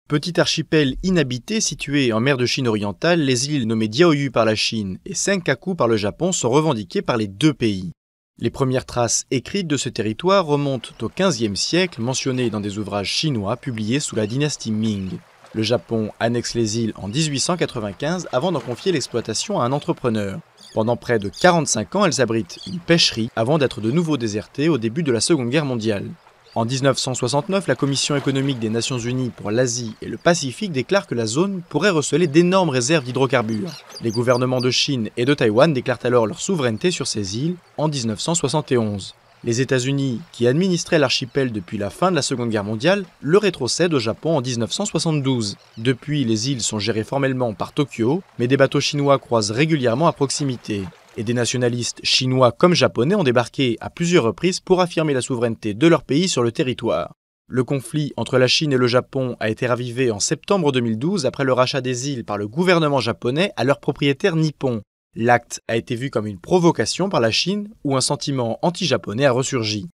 Petit archipel inhabité situé en mer de Chine orientale, les îles nommées Diaoyu par la Chine et Senkaku par le Japon sont revendiquées par les deux pays. Les premières traces écrites de ce territoire remontent au XVe siècle, mentionnées dans des ouvrages chinois publiés sous la dynastie Ming. Le Japon annexe les îles en 1895 avant d'en confier l'exploitation à un entrepreneur. Pendant près de 45 ans, elles abritent une pêcherie avant d'être de nouveau désertées au début de la Seconde Guerre mondiale. En 1969, la Commission économique des Nations Unies pour l'Asie et le Pacifique déclare que la zone pourrait receler d'énormes réserves d'hydrocarbures. Les gouvernements de Chine et de Taïwan déclarent alors leur souveraineté sur ces îles en 1971. Les États-Unis, qui administraient l'archipel depuis la fin de la Seconde Guerre mondiale, le rétrocèdent au Japon en 1972. Depuis, les îles sont gérées formellement par Tokyo, mais des bateaux chinois croisent régulièrement à proximité. Et des nationalistes chinois comme japonais ont débarqué à plusieurs reprises pour affirmer la souveraineté de leur pays sur le territoire. Le conflit entre la Chine et le Japon a été ravivé en septembre 2012 après le rachat des îles par le gouvernement japonais à leur propriétaire nippon. L'acte a été vu comme une provocation par la Chine où un sentiment anti-japonais a ressurgi.